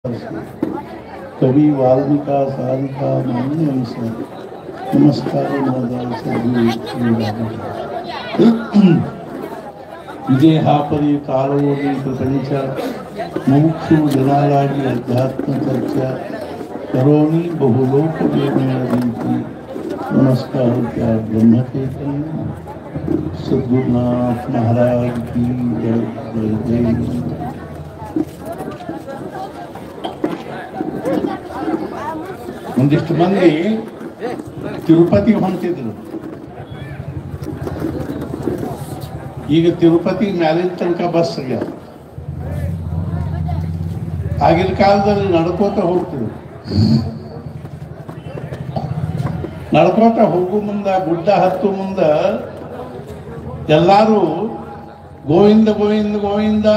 कवि वाल्मीका सारिका मान्य नमस्कार ಇದೇ ಹಾಪರಿ ಕಾಲೋನಿ ಪ್ರಪಂಚ ಮುಮುಕ್ಷು ಜನಾಲಾಗಿ ಅಧ್ಯಾತ್ಮ ಚರ್ಚಾ ಕರೋನಿ ಬಹುಲೋಕವೇಮೇಣ ರೀತಿ नमस्कार क्या ब्रह्म चैतन्य सद्गुरुनाथ महाराज की जय जय जय। ಒಂದಿಷ್ಟು ಮಂದಿ ತಿರುಪತಿ ಹೊಂಟಿದ್ರು. ಈಗ ತಿರುಪತಿ ಮ್ಯಾಲಿನ ತನಕ ಬಸ್ ಆಗ್ಯಾವ. ಆಗಿನ ಕಾಲದಲ್ಲಿ ನಡ್ಕೋತ ಹೋಗ್ತಿದ್ರು. ನಡ್ಕೋತ ಹೋಗು ಮುಂದ ಗುಡ್ಡ ಹತ್ತು ಮುಂದ ಎಲ್ಲಾರು ಗೋವಿಂದ ಗೋವಿಂದ ಗೋವಿಂದ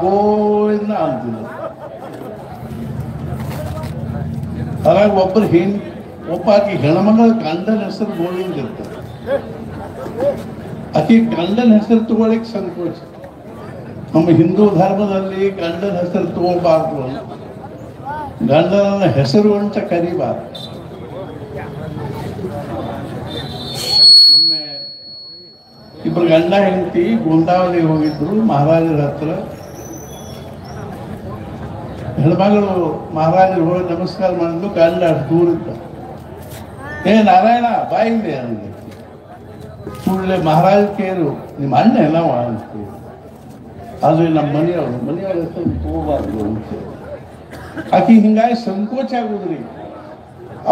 ಗೋವಿಂದ ಅಂತಿದ್ರು. ಅದ್ರಾಗ ಒಬ್ಬಾಕಿ ಹೆಣ್ಮಗಳ ಗಂಡನ ಹೆಸರು ಗೋವಿಂದ ಇರ್ತಾರೆ. ಆಕಿ ಗಂಡನ ಹೆಸರು ತಗೊಳ್ಳಿಕ್ ಸಂಕೋಚ. ನಮ್ಮ ಹಿಂದೂ ಧರ್ಮದಲ್ಲಿ ಗಂಡನ ಹೆಸರು ತಗೋಬಾರ್ದು, ಗಂಡನ ಹೆಸರು ಅಂತ ಕರಿಬಾರ್ದು. ಒಮ್ಮೆ ಇಬ್ರು ಗಂಡ ಹೆಂಡತಿ ಗೋಂದಾವಲಿಗೆ ಹೋಗಿದ್ರು ಮಹಾರಾಜರ ಹತ್ರ. ಹೆಣ್ಮಗಳು ಮಹಾರಾಜರು ಹೋಗಿ ನಮಸ್ಕಾರ ಮಾಡಿದ್ರು. ಗಂಡ ದೂರ ಇದ್ದ. ಏ ನಾರಾಯಣ ಬಾಯಿದೆ ಅಂದ. ಕೂಡಲೇ ಮಹಾರಾಜ ಕೇರು ನಿಮ್ಮ ಅಣ್ಣ ಏನವ ಅಂತ. ಆದ್ರೆ ನಮ್ಮ ಮನೆಯವ್ರ ಹೆಸರು ತಗೋಬಾರ್ದು ಅಂತ. ಆಕಿ ಹಿಂಗಾಗಿ ಸಂಕೋಚ ಆಗುದ್ರಿ.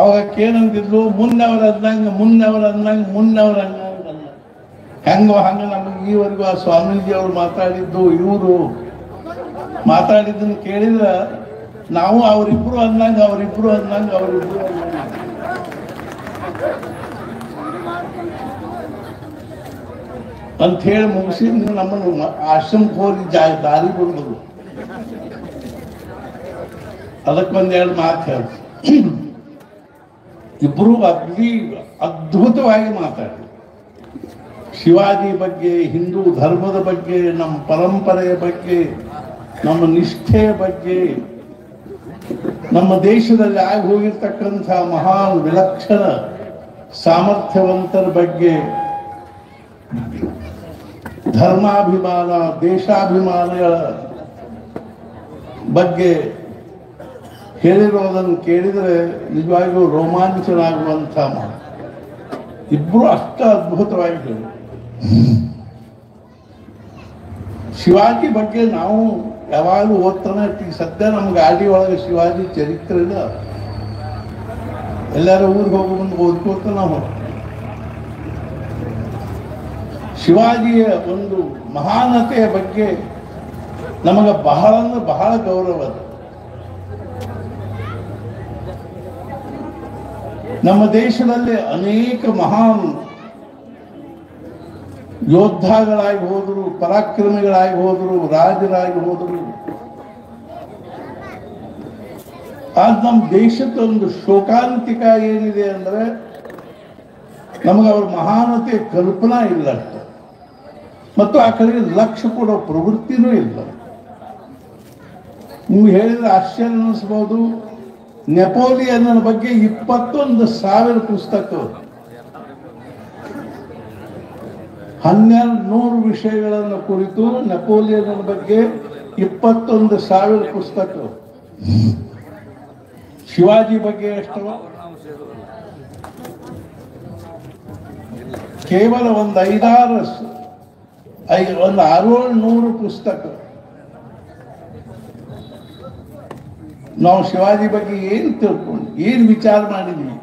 ಅವಾಗ ಏನಂತಿದ್ಲು, ಮುನ್ನವ್ರ ಹೆಂಗೋ ಹಂಗ ನಮಗೆ ಈವರೆಗೂ ಆ ಸ್ವಾಮೀಜಿ ಅವ್ರು ಮಾತಾಡಿದ್ದು ಇವರು ಮಾತಾಡಿದ್ದನ್ನು ಕೇಳಿದ್ರ ನಾವು ಅವರಿಬ್ರು ಅಂದಂಗ ಅಂತ ಹೇಳಿ ಮುಗಿಸಿ ನಮ್ಮನ್ನು ಆಶ್ರಮಕ್ಕೆ ಹೋಗಿ ದಾರಿ ಬಿಡ್ಬೋದು. ಅದಕ್ಕೊಂದೆರಡು ಮಾತು ಹೇಳಿ ಇಬ್ರು ಅದ್ಭುತವಾಗಿ ಮಾತಾಡಿ ಶಿವಾಜಿ ಬಗ್ಗೆ, ಹಿಂದೂ ಧರ್ಮದ ಬಗ್ಗೆ, ನಮ್ಮ ಪರಂಪರೆಯ ಬಗ್ಗೆ, ನಮ್ಮ ನಿಷ್ಠೆಯ ಬಗ್ಗೆ, ನಮ್ಮ ದೇಶದಲ್ಲಿ ಆಗಿ ಹೋಗಿರ್ತಕ್ಕಂಥ ಮಹಾನ್ ವಿಲಕ್ಷಣ ಸಾಮರ್ಥ್ಯವಂತರ ಬಗ್ಗೆ, ಧರ್ಮಾಭಿಮಾನ ದೇಶಾಭಿಮಾನಗಳ ಬಗ್ಗೆ ಹೇಳಿರೋದನ್ನು ಕೇಳಿದರೆ ನಿಜವಾಗಿಯೂ ರೋಮಾಂಚನ ಆಗುವಂಥ ಮಾತು. ಇಬ್ಬರು ಅಷ್ಟು ಅದ್ಭುತವಾಗಿ ಹೇಳಿ. ಶಿವಾಜಿ ಬಗ್ಗೆ ನಾವು ಯಾವಾಗಲೂ ಓದ್ತಾನೆ ಇರ್ತೀವಿ. ಸದ್ಯ ನಮ್ಮ ಗಾಡಿ ಒಳಗೆ ಶಿವಾಜಿ ಚರಿತ್ರೆ ಇಲ್ಲ. ಎಲ್ಲರೂ ಊರಿಗೆ ಹೋಗೋ ಮುಂದೆ ಓದ್ಕೋತ ನಾವು ಶಿವಾಜಿಯ ಒಂದು ಮಹಾನತೆಯ ಬಗ್ಗೆ ನಮಗೆ ಬಹಳ ಗೌರವ. ನಮ್ಮ ದೇಶದಲ್ಲಿ ಅನೇಕ ಮಹಾನ್ ಯೋದ್ಧಾಗಳಾಗಿ ಹೋದರು, ಪರಾಕ್ರಮಿಗಳಾಗಿ ಹೋದರು, ರಾಜರಾಗಿ ಹೋದರು. ಆಗ ನಮ್ಮ ದೇಶದ ಒಂದು ಶೋಕಾಂತಿಕ ಏನಿದೆ ಅಂದ್ರೆ ನಮಗೆ ಅವ್ರ ಮಹಾನತೆ ಕಲ್ಪನಾ ಇಲ್ಲ ಮತ್ತು ಆ ಕಡೆಗೆ ಲಕ್ಷ್ಯ ಕೊಡೋ ಪ್ರವೃತ್ತಿನೂ ಇಲ್ಲ. ನೀವು ಹೇಳಿದ್ರೆ ಆಶ್ಚರ್ಯ ಅನ್ನಿಸ್ಬೋದು. ನೆಪೋಲಿಯನ್ನ ಬಗ್ಗೆ 21,000 ಪುಸ್ತಕ, 1200 ವಿಷಯಗಳನ್ನು ಕುರಿತು ನೆಪೋಲಿಯನ್ ಬಗ್ಗೆ 21,000 ಪುಸ್ತಕ. ಶಿವಾಜಿ ಬಗ್ಗೆ ಎಷ್ಟು? ಕೇವಲ ಒಂದು 600 ಪುಸ್ತಕ. ನಾವು ಶಿವಾಜಿ ಬಗ್ಗೆ ಏನು ತಿಳ್ಕೊಂಡು ಏನು ವಿಚಾರ ಮಾಡಿದ್ವಿ?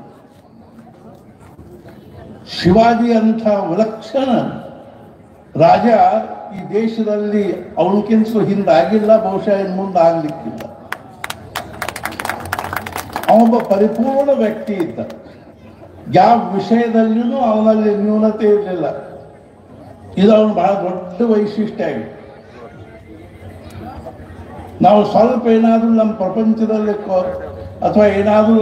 ಶಿವಾಜಿ ಅಂತ ವಿಲಕ್ಷಣ ರಾಜ ಈ ದೇಶದಲ್ಲಿ ಅವನಕ್ಕಿಂತ ಹಿಂದಾಗಿಲ್ಲ, ಬಹುಶಃ ಇನ್ನು ಮುಂದೆ ಆಗ್ಲಿಕ್ಕಿಲ್ಲ. ಅವನೊಬ್ಬ ಪರಿಪೂರ್ಣ ವ್ಯಕ್ತಿ ಇದ್ದ. ಯಾವ ವಿಷಯದಲ್ಲಿಯೂ ಅವನಲ್ಲಿ ನ್ಯೂನತೆ ಇರಲಿಲ್ಲ. ಇದು ಅವನು ಬಹಳ ದೊಡ್ಡ ವೈಶಿಷ್ಟ್ಯ ಆಗಿದೆ. ನಾವು ಸ್ವಲ್ಪ ಏನಾದರೂ ನಮ್ಮ ಪ್ರಪಂಚದಲ್ಲಿ ಅಥವಾ ಏನಾದರೂ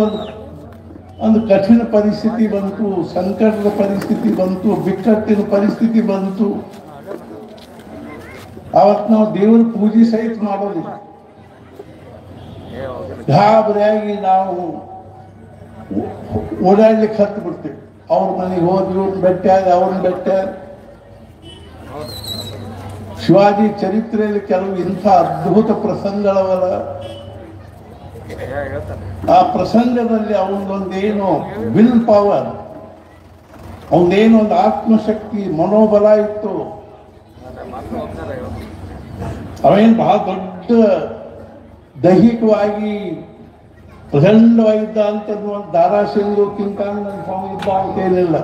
ಒಂದು ಕಠಿಣ ಪರಿಸ್ಥಿತಿ ಬಂತು, ಸಂಕಟದ ಪರಿಸ್ಥಿತಿ ಬಂತು, ಬಿಕ್ಕಟ್ಟಿನ ಪರಿಸ್ಥಿತಿ ಬಂತು, ಅವತ್ತು ನಾವು ದೇವರ ಪೂಜೆ ಸಹಿತ ಮಾಡೋದಿಲ್ಲ. ಗಾಬರಿಯಾಗಿ ನಾವು ಓಡಾಡ್ಲಿಕ್ಕೆ ಹತ್ತು ಬಿಡ್ತೀವಿ. ಅವ್ರ ಮನೆಗೆ ಹೋದ್ರು, ಇವ್ರನ್ನ ಭೇಟಿ ಆದ, ಅವ್ರನ್ನ ಭೇಟಿ ಆದ. ಶಿವಾಜಿ ಚರಿತ್ರೆಯಲ್ಲಿ ಕೆಲವು ಇಂಥ ಅದ್ಭುತ ಪ್ರಸಂಗಗಳವಲ್ಲ. ಆ ಪ್ರಸಂಗದಲ್ಲಿ ಅವನದೊಂದೇನು ವಿಲ್ ಪವರ್, ಅವನದೇನು ಒಂದು ಆತ್ಮಶಕ್ತಿ, ಮನೋಬಲ ಇತ್ತು. ಅವೇನು ಬಹಳ ದೊಡ್ಡ ದೈಹಿಕವಾಗಿ ಪ್ರಚಂಡವಾಗಿದ್ದ ಅಂತ ದಾರಾಸಿಂಗು ಕಿಂಕಾಂಗ್ ಸ್ವಾಮಿ ಇದ್ದ ಅಂತೇನಿಲ್ಲ.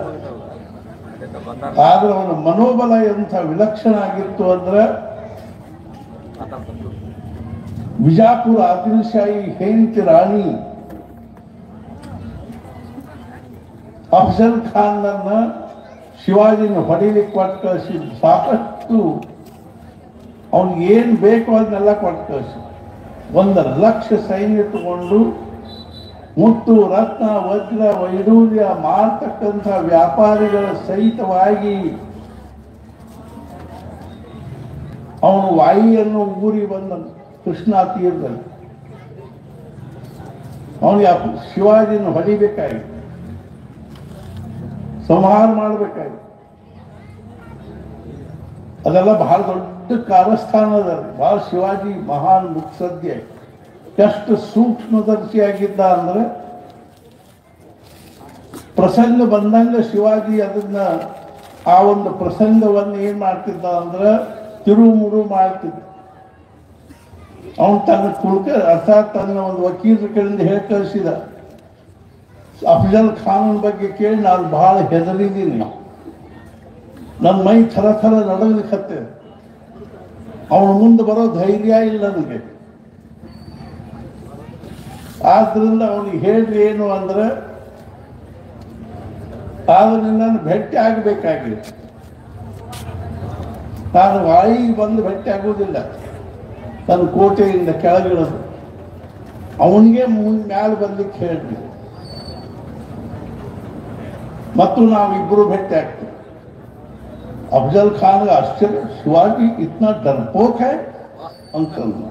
ಆದ್ರೆ ಅವನ ಮನೋಬಲ ಎಂಥ ವಿಲಕ್ಷಣ ಆಗಿತ್ತು ಅಂದ್ರೆ, ವಿಜಾಪುರ ಆದಿಲ್ಶಾಹಿ ಹೆಂಡತಿ ರಾಣಿ ಅಫ್ಜಲ್ ಖಾನ್ ನನ್ನ ಶಿವಾಜಿನ ಹೊಡಿಲಿಕ್ಕೆ ಕೊಟ್ಟು ಕಳಿಸಿ, ಸಾಕಷ್ಟು ಅವನಿಗೆ ಏನ್ ಬೇಕು ಅದನ್ನೆಲ್ಲ ಕೊಟ್ಟು ಕಳಿಸಿ, 1,00,000 ಸೈನ್ಯ ಇಟ್ಟುಕೊಂಡು ಮುತ್ತು ರತ್ನ ವಜ್ರ ವೈಡೂರ್ಯ ಮಾರ್ತಕ್ಕಂಥ ವ್ಯಾಪಾರಿಗಳ ಸಹಿತವಾಗಿ ಅವನು ವಾಯಿಯನ್ನು ಊರಿ ಬಂದ ಕೃಷ್ಣಾ ತೀರದಲ್ಲಿ. ಅವನಿಗೆ ಶಿವಾಜಿನ ಹೊಡಿಬೇಕಾಗಿ, ಸಂಹಾರ ಮಾಡಬೇಕಾಗಿ. ಅದೆಲ್ಲ ಬಹಳ ದೊಡ್ಡ ಕಾರಸ್ಥಾನದಲ್ಲಿ. ಬಹಳ ಶಿವಾಜಿ ಮಹಾನ್ ಮುತ್ಸದ್ಯ, ಎಷ್ಟು ಸೂಕ್ಷ್ಮದರ್ಶಿಯಾಗಿದ್ದ ಅಂದ್ರೆ, ಪ್ರಸಂಗ ಬಂದಂಗ ಶಿವಾಜಿ ಅದನ್ನ ಆ ಒಂದು ಪ್ರಸಂಗವನ್ನು ಏನ್ ಮಾಡ್ತಿದ್ದ ಅಂದ್ರೆ ತಿರುಮುರು ಮಾಡ್ತಿದ್ದ. ಅವನು ತನ್ನ ಕುಳ್ಕ ಅರ್ಥಾತ್ ತನ್ನ ಒಂದು ವಕೀಲರ ಕಡೆಯಿಂದ ಹೇಳಿ ಕಳಿಸಿದ, ಅಫ್ಜಲ್ ಖಾನ್ ಬಗ್ಗೆ ಕೇಳಿ ನಾನು ಬಹಳ ಹೆದರಿದ್ದೀನಿ, ನನ್ನ ಮೈ ಥರ ಥರ ನಡಲಿಕ್ಕೆ, ಅವನು ಮುಂದೆ ಬರೋ ಧೈರ್ಯ ಇಲ್ಲ ನನಗೆ. ಆದ್ರಿಂದ ಅವನಿಗೆ ಹೇಳ್ರಿ ಏನು ಅಂದ್ರೆ, ಆದ್ರೆ ನಾನು ಭೇಟಿ ಆಗಬೇಕಾಗಿದೆ, ನಾನು ವಾಯಿಗೆ ಬಂದು ಭೇಟಿ ಆಗುವುದಿಲ್ಲ, ನನ್ನ ಕೋಟೆಯಿಂದ ಕೆಳಗಿಳದು, ಅವನಿಗೆ ಮ್ಯಾಲೆ ಬರ್ಲಿಕ್ಕೆ ಹೇಳ್ರಿ, ಮತ್ತು ನಾವಿಬ್ಬರು ಭೇಟಿ ಆಗ್ತೀವಿ. ಅಫ್ಜಲ್ ಖಾನ್ ಆಶ್ಚರ್ಯ, ಶಿವಾಜಿ ಇತ್ನಾ डरपोक है ಅಂತಂದ.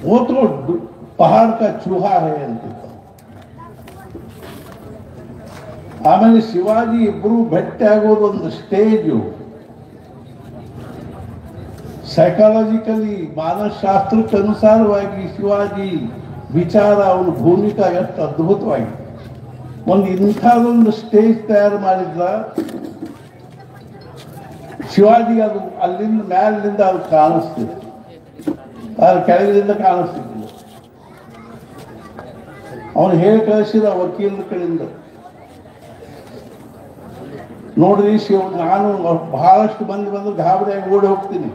वो तो पहाड़ का चूहा है ಅಂತ. ಆಮೇಲೆ ಶಿವಾಜಿ ಇಬ್ಬರು ಭೇಟಿ ಆಗೋದು ಒಂದು ಸ್ಟೇಜು. ಸೈಕಾಲಜಿಕಲಿ ಮಾನಸಶಾಸ್ತ್ರಕ್ಕೆ ಅನುಸಾರವಾಗಿ ಶಿವಾಜಿ ವಿಚಾರ, ಅವನ ಭೂಮಿಕಾ ಎಷ್ಟು ಅದ್ಭುತವಾಗಿ ಒಂದು ಇಂಥದೊಂದು ಸ್ಟೇಜ್ ತಯಾರು ಮಾಡಿದ್ರ. ಶಿವಾಜಿ ಅದು ಅಲ್ಲಿಂದ ಮ್ಯಾಲಿಂದ ಅದು ಕಾಣಿಸ್ತಿತ್ತು, ಅದು ಕೆಳಗಿನಿಂದ ಕಾಣಿಸ್ತಿದ್ದಿಲ್ಲ. ಅವನು ಹೇಳಿ ಕಳಿಸಿದ ವಕೀಲರ ಕಡೆಯಿಂದ, ನೋಡ್ರಿ ನಾನು ಬಹಳಷ್ಟು ಮಂದಿ ಬಂದು ಗಾಬರಿಯಾಗಿ ಓಡಿ ಹೋಗ್ತೀನಿ,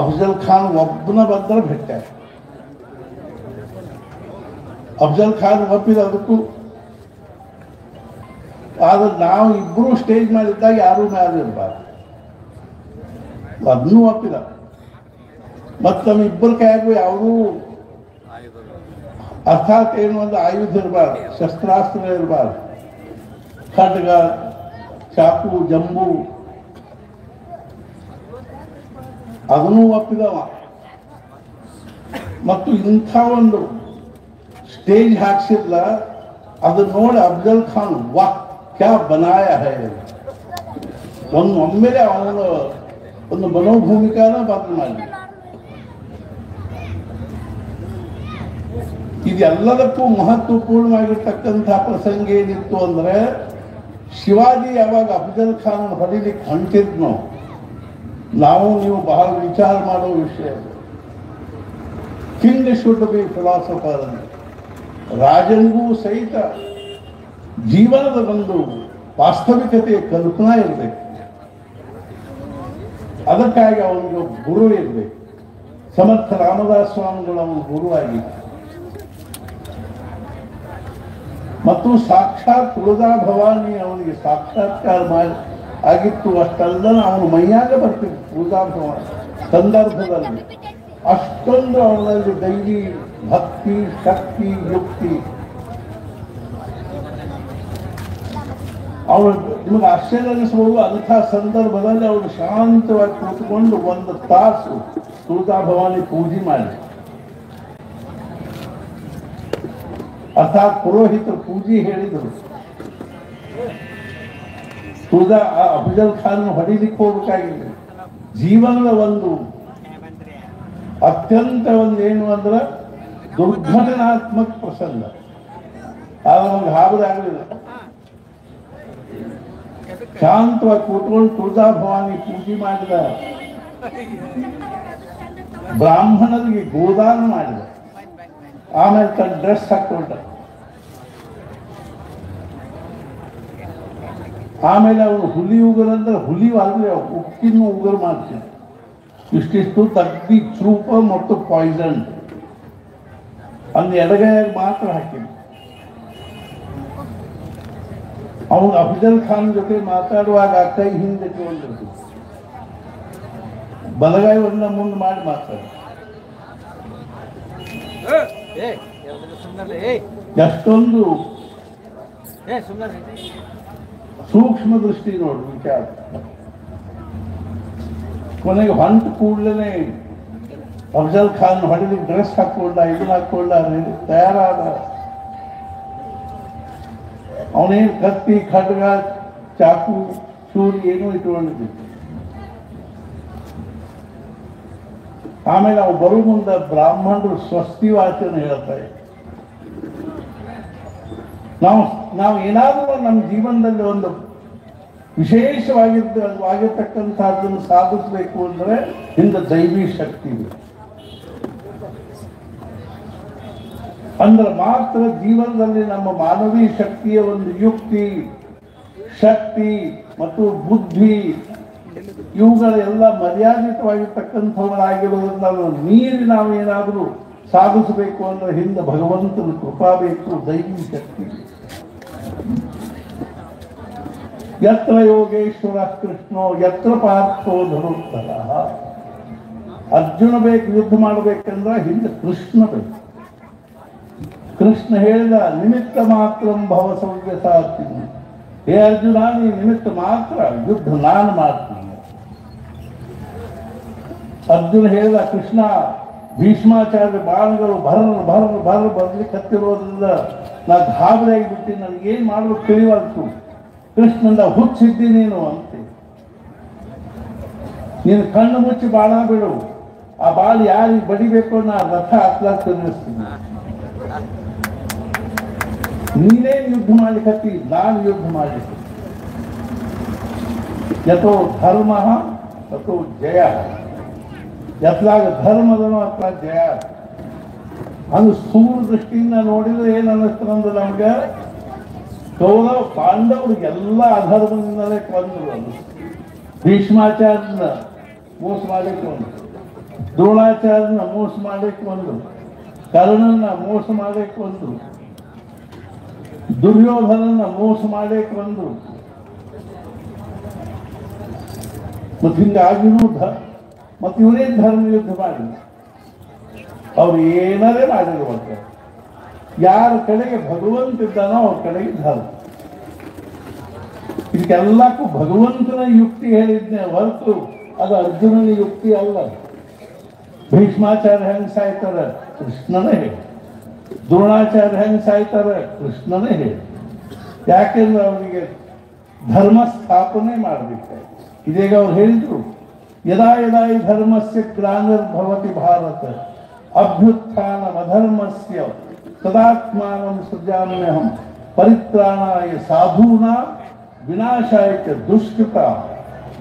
ಅಫ್ಜಲ್ ಖಾನ್ ಒಬ್ಬನ ಬಂದ್ರೆ ಭೇಟ. ಅಫ್ಜಲ್ ಖಾನ್ ಒಪ್ಪಿದ ಅದಕ್ಕೂ. ಆದ್ರೆ ನಾವು ಇಬ್ಬರು ಸ್ಟೇಜ್ ಮಾಡಿದ್ದಾಗ ಯಾರೂ ಮ್ಯಾಲೆ ಇರಬಾರ್ದು, ಅದನ್ನೂ ಒಪ್ಪಿದ. ಮತ್ತು ನಮ್ಮ ಇಬ್ಬರ ಕೈಯಾಗೂ ಯಾವುದೂ ಅರ್ಥಾತ್ ಏನು ಒಂದು ಆಯುಧ ಇರಬಾರ್ದು, ಶಸ್ತ್ರಾಸ್ತ್ರ ಇರಬಾರ್ದು, ಖಡ್ಗ ಚಾಕು ಜಂಬು, ಅದನ್ನೂ ಒಪ್ಪಿದವ. ಮತ್ತು ಇಂಥ ಒಂದು ಸ್ಟೇಜ್ ಹಾಕ್ಸಿಲ್ಲ, ಅದನ್ನ ನೋಡಿ ಅಫ್ಜಲ್ ಖಾನ್ ವಾಹ್ ಕ್ಯಾ ಬನಾಯ ಹೈ, ಒಮ್ಮೆಲೆ ಅವನ ಒಂದು ಮನೋಭೂಮಿಕಾನ ಬದಲು ಮಾಡಿ. ಇದೆಲ್ಲದಕ್ಕೂ ಮಹತ್ವಪೂರ್ಣವಾಗಿರ್ತಕ್ಕಂಥ ಪ್ರಸಂಗ ಏನಿತ್ತು ಅಂದ್ರೆ, ಶಿವಾಜಿ ಯಾವಾಗ ಅಫ್ಜಲ್ ಖಾನ್ ಹೊಡಿಲಿಕ್ಕೆ ಹೊಂಟಿದ್ನೋ, ನಾವು ನೀವು ಬಹಳ ವಿಚಾರ ಮಾಡೋ ವಿಷಯ. ಕಿಂಗ್ ಶುಡ್ ಬಿ ಫಿಲಾಸಫರ್ ಅಂತ. ರಾಜನಿಗೂ ಸಹಿತ ಜೀವನದ ಒಂದು ವಾಸ್ತವಿಕತೆಯ ಕಲ್ಪನಾ ಇರಬೇಕು. ಅದಕ್ಕಾಗಿ ಅವನಿಗೆ ಗುರು ಇರಬೇಕು. ಸಮರ್ಥ ರಾಮದಾಸ್ ಸ್ವಾಮಿಗಳು ಅವನ ಗುರುವಾಗಿ, ಮತ್ತು ಸಾಕ್ಷಾತ್ ತುಳಜಾ ಭವಾನಿ ಅವನಿಗೆ ಸಾಕ್ಷಾತ್ಕಾರ ಮಾಡಿ ಆಗಿತ್ತು. ಅಷ್ಟೆಲ್ಲ ಅವನು ಮೈಯಾಗ ಬರ್ತಿತ್ತು ತುಳಜಾ ಭವಾನಿ ಸಂದರ್ಭದಲ್ಲಿ. ಅಷ್ಟೊಂದು ಅವನಲ್ಲಿ ದೈವಿ ಭಕ್ತಿ, ಶಕ್ತಿ, ಯುಕ್ತಿ. ಅವನು ನಿಮಗೆ ಆಶ್ಚರ್ಯ ಅನಿಸಬಹುದು, ಅಂಥ ಸಂದರ್ಭದಲ್ಲಿ ಅವನು ಶಾಂತವಾಗಿ ಕೂತ್ಕೊಂಡು 1 ತಾಸು ತುಳಜಾ ಭವಾನಿ ಪೂಜೆ ಮಾಡಿ ಅರ್ಥಾತ್ ಪುರೋಹಿತರು ಪೂಜೆ ಹೇಳಿದರು. ತುಳಜಾ ಅಫಜಲ್ ಖಾನ್ ಹೊಡಿಲಿಕ್ಕೆ ಹೋಗ್ಬೇಕಾಗಿಲ್ಲ. ಜೀವನದ ಒಂದು ಅತ್ಯಂತ ಒಂದು ಏನು ಅಂದ್ರೆ ದುರ್ಘಟನಾತ್ಮಕ ಪ್ರಸಂಗ. ಆದ್ರೆ ನಮ್ಗೆ ಹಾಬದಾಗಲಿಲ್ಲ. ಶಾಂತವಾಗಿ ಕೂತ್ಕೊಂಡು ತುಳಜಾ ಭವಾನಿ ಪೂಜೆ ಮಾಡಿದ, ಬ್ರಾಹ್ಮಣರಿಗೆ ಗೋದಾನ ಮಾಡಿದ, ಆಮೇಲೆ ತನ್ನ ಡ್ರೆಸ್ ಹಾಕೊಂಡ, ಆಮೇಲೆ ಅವನು ಹುಲಿ ಉಗುರಂದ್ರೆ ಹುಲಿ ಆದ್ರೆ ಉಕ್ಕಿನ ಉಗುರು ಮಾಡ್ತೀನಿ. ಇಷ್ಟಿಷ್ಟು ತಗ್ಗಿ ಚೂಪ ಮತ್ತು ಪಾಯ್ಸನ್ ಅಂದ್ ಎಡಗೈಯಾಗ ಮಾತ್ರ ಹಾಕಿದ್ದ. ಅವನು ಅಫಜಲ್ ಖಾನ್ ಜೊತೆ ಮಾತಾಡುವಾಗ ಕೈ ಹಿಂದೆ ತಗೊಂಡಿರ್ತೀವಿ, ಬಲಗೈವನ್ನ ಮುಂದೆ ಮಾಡಿ ಮಾತಾಡ. ಎಷ್ಟೊಂದು ಸೂಕ್ಷ್ಮ ದೃಷ್ಟಿ ನೋಡು ವಿಚಾರ. ಕೊನೆಗೆ ಹೊಂಟು ಕೂಡಲೇ ಅಫಜಲ್ ಖಾನ್ ಹೊಡೆಲಿಕ್ಕೆ ಡ್ರೆಸ್ ಹಾಕೊಂಡ, ಇದನ್ನ ಹಾಕೊಂಡ, ತಯಾರಾದ. ಅವನೇನು ಕತ್ತಿ, ಖಡ್ಗ, ಚಾಕು, ಚೂರಿ ಏನೂ ಇಟ್ಕೊಂಡಿದ್ದ. ಆಮೇಲೆ ಅವ್ರು ಬರೋ ಮುಂದೆ ಬ್ರಾಹ್ಮಣರು ಸ್ವಸ್ತಿ ವಾಚನ ಹೇಳ್ತಾರೆ. ನಾವು ಏನಾದರೂ ನಮ್ಮ ಜೀವನದಲ್ಲಿ ಒಂದು ವಿಶೇಷವಾಗಿರ್ತಕ್ಕಂಥದ್ದನ್ನು ಸಾಧಿಸಬೇಕು ಅಂದರೆ ಹಿಂದೆ ದೈವಿ ಶಕ್ತಿ ಇದೆ. ಅಂದ್ರೆ ಮಾತ್ರ ಜೀವನದಲ್ಲಿ ನಮ್ಮ ಮಾನವೀಯ ಶಕ್ತಿಯ ಒಂದು ಯುಕ್ತಿ, ಶಕ್ತಿ ಮತ್ತು ಬುದ್ಧಿ ಇವುಗಳೆಲ್ಲ ಮರ್ಯಾದಿತವಾಗಿರ್ತಕ್ಕಂಥವುಗಳಾಗಿರೋದ್ರಿಂದ ಮೀರಿ ನಾವು ಏನಾದರೂ ಸಾಧಿಸಬೇಕು ಅಂದ್ರೆ ಹಿಂದೆ ಭಗವಂತನ ಕೃಪಾ ಬೇಕು, ದೈವಿ ಶಕ್ತಿ. ಯತ್ರ ಯೋಗೇಶ್ವರ ಕೃಷ್ಣೋ ಯತ್ರ ಪಾರ್ಥೋ ಧನುರ್ಧರ. ಅರ್ಜುನ ಬೇಕು ಯುದ್ಧ ಮಾಡಬೇಕಂದ್ರೆ ಹಿಂದೆ ಕೃಷ್ಣ ಬೇಕು. ಕೃಷ್ಣ ಹೇಳಿದ ನಿಮಿತ್ತ ಮಾತ್ರ ಭವ ಸೌಖ್ಯ ಸಾಧ್ತೀನಿ. ಹೇ ಅರ್ಜುನ, ನೀ ನಿಮಿತ್ತ ಮಾತ್ರ, ಯುದ್ಧ ನಾನು ಮಾಡ್ತೀನಿ. ಅರ್ಜುನ ಹೇಳಿದ ಕೃಷ್ಣ, ಭೀಷ್ಮಾಚಾರ್ಯ ಬಾಣಗಳು ಬರ್ಲಿಕ್ಕೆ ಹತ್ತಿರೋದ್ರಿಂದ ನಾ ಗಾಬರಿ ಆಗಿಬಿಟ್ಟು ನನಗೇನು ಮಾಡಬೇಕು ತಿಳಿವಾಗ್ತು. ಕೃಷ್ಣಂದ ಹುಚ್ಚಿದ್ದಿ ನೀನು ಅಂತ. ನೀನು ಕಣ್ಣು ಮುಚ್ಚಿ ಬಾಣ ಬಿಡು, ಆ ಬಾಳ ಯಾರಿಗೆ ಬಡಿಬೇಕು ನಾ ರಥ ಹತ್ಲಾಕ್ ತಿರುಗಿಸ್ತೀನಿ. ನೀನೇನು ಯುದ್ಧ ಮಾಡ್ಲಿಕ್ಕತ್ತಿ, ನಾನು ಯುದ್ಧ ಮಾಡ್ಲಿಕ್ಕೆ. ಯಥೋ ಧರ್ಮ ತಥೋ ಜಯ. ಎತ್ಲಾಗ ಧರ್ಮದನೋ ಅತ್ಲಾಗ ಜಯ. ಅದು ಸ್ಥೂಲ ದೃಷ್ಟಿಯಿಂದ ನೋಡಿದ್ರೆ ಏನು ಅನ್ನಿಸ್ತಂದ್ರೆ ನಮ್ಗೆ ಕೌರವ ಪಾಂಡವರಿಗೆಲ್ಲ ಅಧರ್ಮದಿಂದಲೇ ಕೊಂದರು. ಅದು ಭೀಷ್ಮಾಚಾರ್ಯನ ಮೋಸ ಮಾಡಲಿಕ್ಕೆ ಒಂದು, ದ್ರೋಣಾಚಾರ್ಯನ ಮೋಸ ಮಾಡಲಿಕ್ಕೆ ಒಂದು, ಕರ್ಣನ ಮೋಸ ಮಾಡಲಿಕ್ಕೆ ಒಂದು, ದುರ್ಯೋಧನನ ಮೋಸ ಮಾಡಲಿಕ್ಕೆ ಒಂದು. ಮತ್ತು ಹಿಂಗಾಗಿನೂ ಮತ್ತು ಇವರೇ ಧರ್ಮ ಯುದ್ಧ ಮಾಡಿ ಅವ್ರು ಏನಾರೇ ಮಾಡಿರುವಂತೆ. ಯಾರ ಕಡೆಗೆ ಭಗವಂತ ಇದ್ದಾನೋ ಅವ್ರ ಕಡೆಗೆ ಧರ್ಮ. ಇದಕ್ಕೆಲ್ಲಕ್ಕೂ ಭಗವಂತನ ಯುಕ್ತಿ ಹೇಳಿದ್ನೆ ಹೊರತು ಅದು ಅರ್ಜುನನ ಯುಕ್ತಿ ಅಲ್ಲ. ಭೀಷ್ಮಾಚಾರ್ಯ ಹೆಂಗ್ ಸಾಯ್ತಾರೆ ಕೃಷ್ಣನೇ ಹೇಳಿ, ದ್ರೋಣಾಚಾರ್ಯ ಹೆಂಗ್ ಸಾಯ್ತಾರೆ ಕೃಷ್ಣನೇ ಹೇಳಿ. ಯಾಕೆಂದ್ರೆ ಅವರಿಗೆ ಧರ್ಮ ಸ್ಥಾಪನೆ ಮಾಡಬೇಕು. ಇದೀಗ ಅವ್ರು ಹೇಳಿದ್ರು, ಯದಾ ಯದಾ ಈ ಧರ್ಮಸ್ಯ ಗ್ಲಾನಿರ್ಭವತಿ ಭಾರತ ಅಭ್ಯುತ್ಥಾನಮಧರ್ಮಸ್ಯ ತದಾತ್ಮಾನಂ ಸೃಜಾಮ್ಯಹಂ ಪರಿತ್ರಾಣಾಯ ಸಾಧೂನಾಂ ವಿನಾಶಾಯ ಚ ದುಷ್ಕೃತಾಂ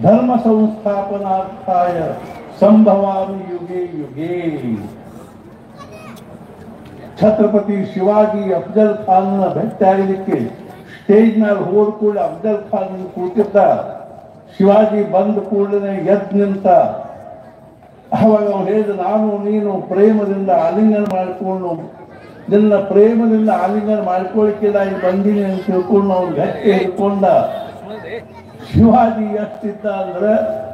ಧರ್ಮ ಸಂಸ್ಥಾಪನಾರ್ಥಾಯ ಸಂಭವಾಮಿ ಯುಗೇ ಯುಗೇ. ಛತ್ರಪತಿ ಶಿವಾಜಿ ಅಫಜಲ್ ಖಾನ್ನ ಭೇಟಿಯಾಗಲಿಕ್ಕೆ ಸ್ಟೇಜ್ ಮೇಲೆ ಹೋದ ಕೂಡಲೇ ಅಫಜಲ್ ಖಾನ್ ಕೂತಿದ್ದ. ಶಿವಾಜಿ ಬಂದ ಕೂಡಲೇ ಎದ್ದು ನಿಂತ. ಅವಾಗ ಅವನು ಹೇಳಿದ, ನಾನು ನೀನು ಪ್ರೇಮದಿಂದ ಆಲಿಂಗನ ಮಾಡಿಕೊಂಡು, ನಿನ್ನ ಪ್ರೇಮದಿಂದ ಆಲಿಂಗನ ಮಾಡ್ಕೊಳ್ಳಿಕ್ಕಿಲ್ಲ, ಇಲ್ಲಿ ಬಂದೀನಿ ಅಂತ ತಿಳ್ಕೊಂಡು ಅವ್ನು ಗಟ್ಟಿ ಹಿಡ್ಕೊಂಡ. ಶಿವಾಜಿ ಎಷ್ಟಿದ್ದ ಅಂದ್ರೆ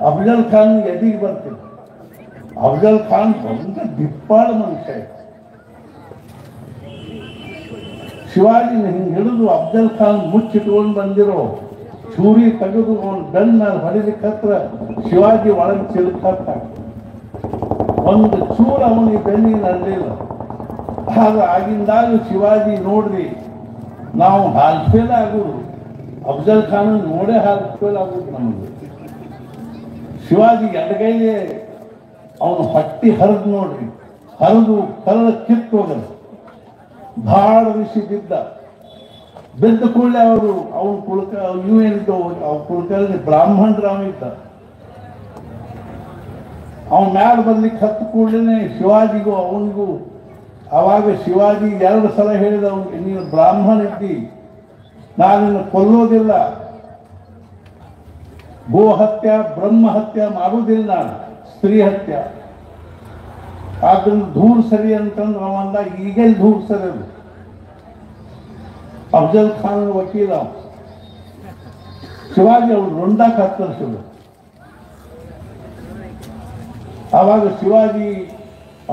ಅಫಜಲ್ ಖಾನ್ ಎದಿಗೆ ಬರ್ತಿದ್ದ. ಅಫಜಲ್ ಖಾನ್ ಬಂದ ದಿಪ್ಪಾಳ ಮನುಷ್ಯ. ಶಿವಾಜಿನ ಹಿಂಗೆ ಹಿಡಿದು ಅಫಜಲ್ ಖಾನ್ ಮುಚ್ಚಿಟ್ಕೊಂಡು ಬಂದಿರೋ ಚೂರಿ ತೆಗೆದು ಅವನು ಬೆನ್ನ ಹೊಡಿಲಿಕ್ಕೆ ಹತ್ರ ಶಿವಾಜಿ ಒಳಗೆ ಚಿಲುಕತ್ತ. ಒಂದು ಚೂರು ಅವನಿಗೆ ಬೆನ್ನಿಗೆ ನಡಲಿಲ್ಲ. ಆದ್ರೆ ಆಗಿಂದಾಗ ಶಿವಾಜಿ ನೋಡ್ರಿ ನಾವು ಹಾಲ್ಫೇಲ್ ಆಗೋದು, ಅಫ್ಜಲ್ ಖಾನ್ ನೋಡೇ ಹಾಲ್ಫೇಲ್ ಆಗೋದು ನಮಗೆ. ಶಿವಾಜಿ ಎಡಗೈಗೆ ಅವನು ಹೊಟ್ಟಿ ಹರಿದು ನೋಡ್ರಿ, ಹರಿದು ಕಲ್ಲ ಕಿತ್ತು ಹೋಗಲ್ಲ, ಭಾಳ ಋಷಿ ಬಿದ್ದ ಕೂಡಲೇ ಅವರು ಅವನು ಕುಳಕ ಏನಿದ್ದು ಕುಳಕಲ್ಲಿ ಬ್ರಾಹ್ಮಣ ರಾಮ ಇದ್ದ, ಅವನ ಮ್ಯಾಲ ಬರ್ಲಿಕ್ಕೆ ಹತ್ತು ಕೂಡಲೇ ಶಿವಾಜಿಗೂ ಅವನಿಗೂ ಅವಾಗ ಶಿವಾಜಿ 2 ಸಲ ಹೇಳಿದ ಅವನಿಗೆ, ನೀನು ಬ್ರಾಹ್ಮಣ ಇದ್ದಿ, ನಾನಿನ್ನು ಕೊಲ್ಲೋದಿಲ್ಲ, ಗೋ ಹತ್ಯೆ ಬ್ರಹ್ಮ ಹತ್ಯೆ ಮಾಡುವುದಿಲ್ಲ, ನಾನು ಸ್ತ್ರೀ ಹತ್ಯೆ, ಆದ್ರಿಂದ ದೂರ ಸರಿ ಅಂತಂದ್ರೆ ಅವಂದ ಈಗೆಲ್ಲಿ ದೂರ ಸರಿಯೋದು. ಅಫ್ಜಲ್ ಖಾನ್ ವಕೀಲ ಶಿವಾಜಿ ಅವ್ರು ರುಂಡಾಕ್ ಹತ್ತರಿಸಿದ್ರು. ಆವಾಗ ಶಿವಾಜಿ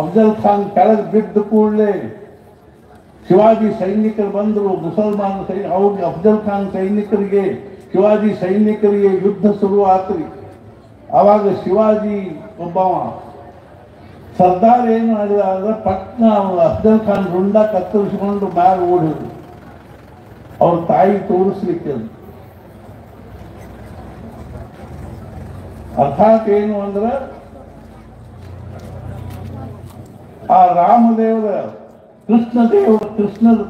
ಅಫ್ಜಲ್ ಖಾನ್ ಕೆಳಗೆ ಬಿದ್ದ ಕೂಡಲೇ ಶಿವಾಜಿ ಸೈನಿಕರು ಬಂದರು, ಮುಸಲ್ಮಾನ ಅವ್ರಿಗೆ ಅಫ್ಜಲ್ ಖಾನ್ ಸೈನಿಕರಿಗೆ ಶಿವಾಜಿ ಸೈನಿಕರಿಗೆ ಯುದ್ಧ ಶುರು ಆತ್ರಿ. ಆವಾಗ ಶಿವಾಜಿ ಒಬ್ಬವ ಸರ್ದಾರ್ ಏನು ಮಾಡಿದ ಅಂದ್ರೆ ಪಟ್ನ ಅಫ್ಜಲ್ ಖಾನ್ ರುಂಡ ಕತ್ತರಿಸಿಕೊಂಡು ಮ್ಯಾಲ ಓಡಿದ್ರು, ಅವ್ರ ತಾಯಿ ತೋರಿಸ್ಲಿಕ್ಕೆ. ಅರ್ಥಾತ್ ಏನು ಅಂದ್ರೆ ಆ ರಾಮದೇವರ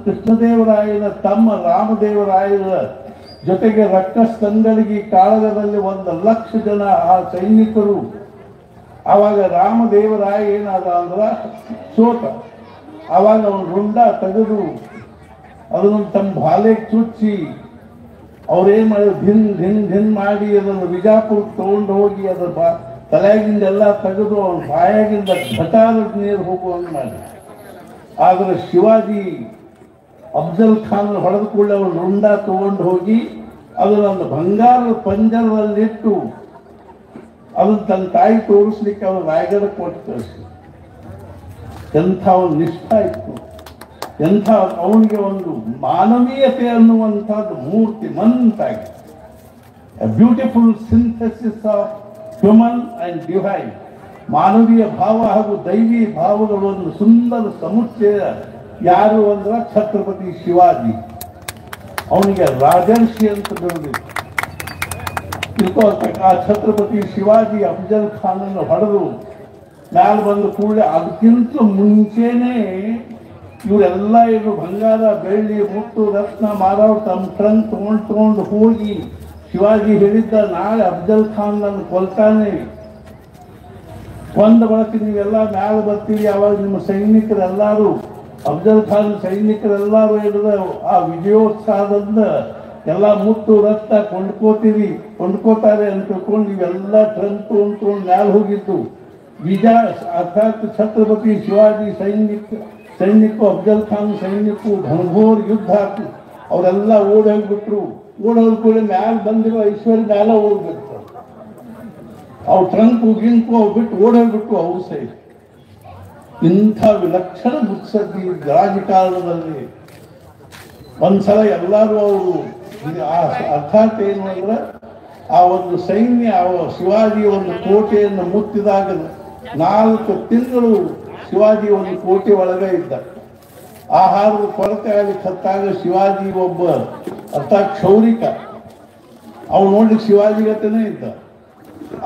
ಕೃಷ್ಣದೇವರಾಯನ ತಮ್ಮ ರಾಮದೇವರಾಯನ ಜೊತೆಗೆ ರಕ್ಕಸ್ತಂಗಳಿಗೆ ಕಾಳಗದಲ್ಲಿ 1,00,000 ಜನ ಆ ಸೈನಿಕರು. ಆವಾಗ ರಾಮದೇವರಾಯ ಏನಾದ ಅಂದ್ರ ಸೋತ. ಆವಾಗ ಅವನು ರುಂಡ ತೆಗೆದು ಅದನ್ನು ತಮ್ಮ ಬಾಲೆಗೆ ಚುಚ್ಚಿ ಅವ್ರೇನ್ ಮಾಡಿದ್ರು, ಧಿನ್ ಮಾಡಿ ಅದನ್ನು ವಿಜಾಪುರಕ್ಕೆ ತಗೊಂಡು ಹೋಗಿ ಅದ್ರ ತಲೆಯಾಗಿಂದೆಲ್ಲ ತೆಗೆದು ಅವನ ಬಾಯಾಗಿಂದ ಘಟಾರದ ನೀರು ಹೋಗುವಂಗೆ ಮಾಡಿ. ಆದರೆ ಶಿವಾಜಿ ಅಫ್ಜಲ್ ಖಾನ್ ಹೊಡೆದ ಕೂಡಲೇ ಅವನು ರುಂಡ ತಗೊಂಡು ಹೋಗಿ ಅದನ್ನೊಂದು ಬಂಗಾರದ ಪಂಜರದಲ್ಲಿಟ್ಟು ಅದನ್ನು ತನ್ನ ತಾಯಿ ತೋರಿಸ್ಲಿಕ್ಕೆ ಅವನು ರಾಯಗಢಕ್ಕೆ ಕೊಟ್ಟು ಕಳಿಸಿ. ಎಂಥ ಒಂದು ನಿಷ್ಠ ಇತ್ತು, ಎಂಥ ಅವನಿಗೆ ಒಂದು ಮಾನವೀಯತೆ ಅನ್ನುವಂಥದ್ದು ಮೂರ್ತಿ ಮಂತಾಗಿ. Beautiful synthesis of human and divine, ಮಾನವೀಯ ಭಾವ ಹಾಗೂ ದೈವಿ ಭಾವಗಳ ಒಂದು ಸುಂದರ ಸಮುಚ್ಚಯ ಯಾರು ಅಂದ್ರೆ ಛತ್ರಪತಿ ಶಿವಾಜಿ. ಅವನಿಗೆ ರಾಜರ್ಷಿ ಅಂತ ಬಿಡಬೇಕು. ಆ ಛತ್ರಪತಿ ಶಿವಾಜಿ ಅಫ್ಜಲ್ ಖಾನನ್ನು ಹೊಡೆದು ಮ್ಯಾಲ ಬಂದ ಕೂಡಲೇ ಅದಕ್ಕಿಂತ ಮುಂಚೆನೆ ಇವರೆಲ್ಲ ಇವರು ಬಂಗಾರ ಬೆಳ್ಳಿ ಮುತ್ತು ರತ್ನ ಮಾರಾವ್ ತಮ್ಮ ಟ್ರಂಕ್ ತಗೊಂಡು ಹೋಗಿ ಶಿವಾಜಿ ಹೇಳಿದ್ದ, ನಾಳೆ ಅಫ್ಜಲ್ ಖಾನ್ ನನ್ನ ಕೊಲ್ತಾನೆ, ಕೊಂದ ಬಳಕೆ ನೀವೆಲ್ಲ ಮ್ಯಾಲ ಬರ್ತೀರಿ. ಅವಾಗ ನಿಮ್ಮ ಸೈನಿಕರೆಲ್ಲರೂ ಅಫ್ಜಲ್ ಖಾನ್ ಸೈನಿಕರೆಲ್ಲರೂ ಹಿಡಿದ ಆ ವಿಜಯೋತ್ಸಾಹದಿಂದ ಎಲ್ಲ ಮುತ್ತು ರಕ್ತ ಕೊಂಡ್ಕೋತಾರೆ ಅಂತ ತಿಳ್ಕೊಂಡು ಇವೆಲ್ಲ ಟ್ರಂಕ್ ತಗೊಂಡು ಮ್ಯಾಲ ಹೋಗಿದ್ದು. ಅರ್ಥಾತ್ ಛತ್ರಪತಿ ಶಿವಾಜಿ ಸೈನಿಕರು ಅಫ್ಜಲ್ ಖಾನ್ ಸೈನಿಕರು ಘನಘೋರ್ ಯುದ್ಧ ಹಾಕಿ ಅವರೆಲ್ಲ ಓಡಿ ಹೋಗ್ಬಿಟ್ರು. ಓಡೋದ್ ಕೂಡ ಮ್ಯಾಲ ಬಂದಿರೋ ಐಶ್ವರ್ಯ ಮ್ಯಾಲ ಓಡ್ಬಿಟ್ರು. ಅವ್ರು ಟ್ರಂಕು ಗಿಂಕು ಅವು ಬಿಟ್ಟು ಓಡೋಗ್ಬಿಟ್ರು ಅವ್ರು ಸಹಿತ. ಇಂಥ ವಿಲಕ್ಷಣ ಮುತ್ಸದ್ದಿ ರಾಜಕಾರಣದಲ್ಲಿ ಒಂದ್ಸಲ ಎಲ್ಲರೂ ಅವರು ಅರ್ಥಾತ್ ಏನು ಅಂದ್ರೆ ಆ ಒಂದು ಸೈನ್ಯ ಶಿವಾಜಿ ಒಂದು ಕೋಟೆಯನ್ನು ಮುತ್ತಿದಾಗ 4 ತಿಂಗಳು ಶಿವಾಜಿ ಒಂದು ಕೋಟೆ ಒಳಗೆ ಇದ್ದ. ಆಹಾರದ ಕೊರತೆ ಆಗಲಿಕ್ಕೆ ಹತ್ತಾಗ ಶಿವಾಜಿ ಒಬ್ಬ ಅರ್ಥಾತ್ ಕ್ಷೌರಿಕ, ಅವನು ನೋಡ್ಲಿಕ್ಕೆ ಶಿವಾಜಿ ಗತನೇ ಇದ್ದ.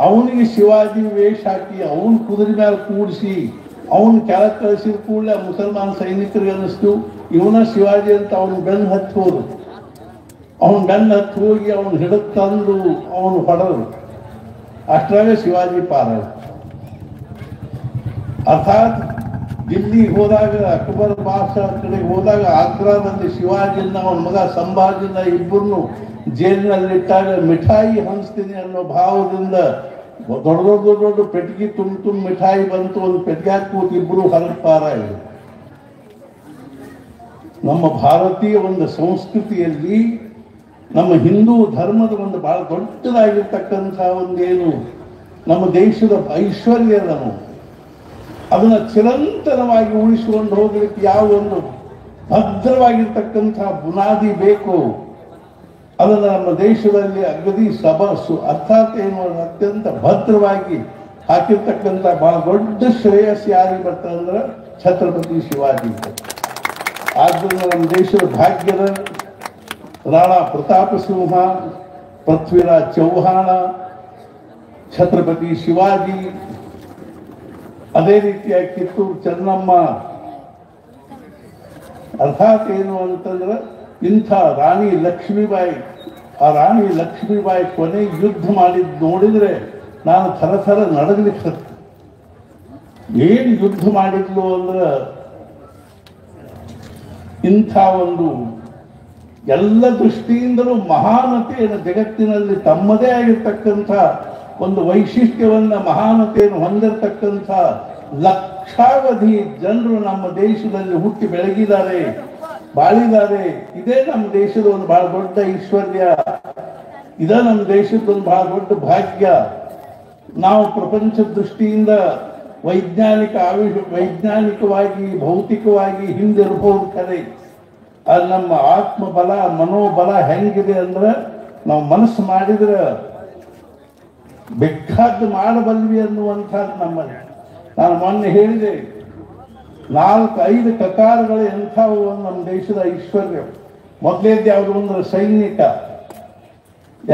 ಅವನಿಗೆ ಶಿವಾಜಿ ವೇಷ ಹಾಕಿ ಅವನು ಕುದುರೆ ಮೇಲೆ ಕೂಡಿಸಿ ಅವನು ಕೆಳಗೆ ಕಳಿಸಿದ ಕೂಡಲೇ ಮುಸಲ್ಮಾನ ಸೈನಿಕರಿಗೆ ಅನ್ನಿಸ್ತು ಇವನ ಶಿವಾಜಿ ಅಂತ ಅವನು ಬೆನ್ನು ಹತ್ತಿ ಹೋದ್ರು. ಅವನು ಬೆನ್ನು ಹತ್ತಿ ಹೋಗಿ ಅವನು ಹಿಡಿದು ತಂದು ಅವನು ಹೊಡೆದ್ರು. ಅಷ್ಟರಾಗೆ ಶಿವಾಜಿ ಪಾರ. ಅರ್ಥಾತ್ ದಿಲ್ಲಿಗೆ ಹೋದಾಗ ಅಕ್ಬರ್ ಬಾದ್ಶಾ ಕಡೆಗೆ ಹೋದಾಗ ಆಗ್ರಾದಲ್ಲಿ ಶಿವಾಜಿನ ಅವನ ಮಗ ಸಂಭಾಜಿನ ಇಬ್ಬರನ್ನು ಜೈಲಿನಲ್ಲಿಟ್ಟಾಗ ಮಿಠಾಯಿ ಹಂಚ್ತೀನಿ ಅನ್ನೋ ಭಾವದಿಂದ ದೊಡ್ಡ ಪೆಟ್ಟಿಗೆ ತುಂಬ ಮಿಠಾಯಿ ಬಂತು. ಒಂದು ಪೆಟ್ಟಿಗೆ ಕೂತು ಇಬ್ಬರು ಹೊರಗೆ ಪಾರ ಇದೆ. ನಮ್ಮ ಭಾರತೀಯ ಒಂದು ಸಂಸ್ಕೃತಿಯಲ್ಲಿ ನಮ್ಮ ಹಿಂದೂ ಧರ್ಮದ ಒಂದು ಬಹಳ ದೊಡ್ಡದಾಗಿರ್ತಕ್ಕಂಥ ಒಂದೇನು ನಮ್ಮ ದೇಶದ ಐಶ್ವರ್ಯ ಅದನ್ನು ಚಿರಂತನವಾಗಿ ಉಳಿಸಿಕೊಂಡು ಹೋಗ್ಲಿಕ್ಕೆ ಯಾವ ಒಂದು ಭದ್ರವಾಗಿರ್ತಕ್ಕಂಥ ಬುನಾದಿ ಬೇಕು ಅದನ್ನು ನಮ್ಮ ದೇಶದಲ್ಲಿ ಅಗದಿ ಅರ್ಥಾತ್ ಏನು ಅತ್ಯಂತ ಭದ್ರವಾಗಿ ಹಾಕಿರ್ತಕ್ಕಂಥ ಬಹಳ ದೊಡ್ಡ ಶ್ರೇಯಸ್ ಯಾರಿಗೆ ಬರ್ತಂದ್ರೆ ಛತ್ರಪತಿ ಶಿವಾಜಿ. ಆದ್ದರಿಂದ ನಮ್ಮ ದೇಶದ ಭಾಗ್ಯದ ರಾಣಾ ಪ್ರತಾಪ ಸಿಂಹ, ಪೃಥ್ವಿರಾಜ್ ಚೌಹಾಣ, ಛತ್ರಪತಿ ಶಿವಾಜಿ, ಅದೇ ರೀತಿಯಾಗಿ ಕಿತ್ತೂರು ಚೆನ್ನಮ್ಮ, ಅರ್ಥಾತ್ ಏನು ಅಂತಂದ್ರೆ ಇಂಥ ರಾಣಿ ಲಕ್ಷ್ಮೀಬಾಯಿ, ಆ ರಾಣಿ ಲಕ್ಷ್ಮೀಬಾಯಿ ಕೊನೆ ಯುದ್ಧ ಮಾಡಿದ್ದು ನೋಡಿದ್ರೆ ನಾನು ಥರ ನಡಗಲಿಕ್ಕೆ ಏನು ಯುದ್ಧ ಮಾಡಿದ್ಲು ಅಂದ್ರೆ ಇಂಥ ಒಂದು ಎಲ್ಲ ದೃಷ್ಟಿಯಿಂದಲೂ ಮಹಾನತೆಯನ್ನು ಜಗತ್ತಿನಲ್ಲಿ ತಮ್ಮದೇ ಆಗಿರ್ತಕ್ಕಂಥ ಒಂದು ವೈಶಿಷ್ಟ್ಯವನ್ನ ಮಹಾನತೆಯನ್ನು ಹೊಂದಿರತಕ್ಕಂಥ ಲಕ್ಷಾವಧಿ ಜನರು ನಮ್ಮ ದೇಶದಲ್ಲಿ ಹುಟ್ಟಿ ಬೆಳಗಿದ್ದಾರೆ, ಬಾಳಿದ್ದಾರೆ. ಇದೇ ನಮ್ಮ ದೇಶದ ಒಂದು ಬಹಳ ದೊಡ್ಡ ಐಶ್ವರ್ಯ, ಇದೇ ನಮ್ಮ ದೇಶದ ಒಂದು ಬಹಳ ದೊಡ್ಡ ಭಾಗ್ಯ. ನಾವು ಪ್ರಪಂಚ ದೃಷ್ಟಿಯಿಂದ ವೈಜ್ಞಾನಿಕವಾಗಿ ಭೌತಿಕವಾಗಿ ಹಿಂದಿರಬಹುದು ಖರೆ, ಅದು ನಮ್ಮ ಆತ್ಮಬಲ ಮನೋಬಲ ಹೆಂಗಿದೆ ಅಂದ್ರೆ ನಾವು ಮನಸ್ಸು ಮಾಡಿದ್ರೆ ಬೇಕಾದ್ದು ಮಾಡಬಲ್ವಿ ಅನ್ನುವಂಥದ್ದು ನಮ್ಮಲ್ಲಿ. ನಾನು ಮೊನ್ನೆ ಹೇಳಿದೆ, 4-5 ಕಕಾರಗಳು ಎಂಥವು ನಮ್ಮ ದೇಶದ ಐಶ್ವರ್ಯ. ಮೊದಲನೇದು ಯಾವುದು ಅಂದ್ರೆ ಸೈನಿಕ,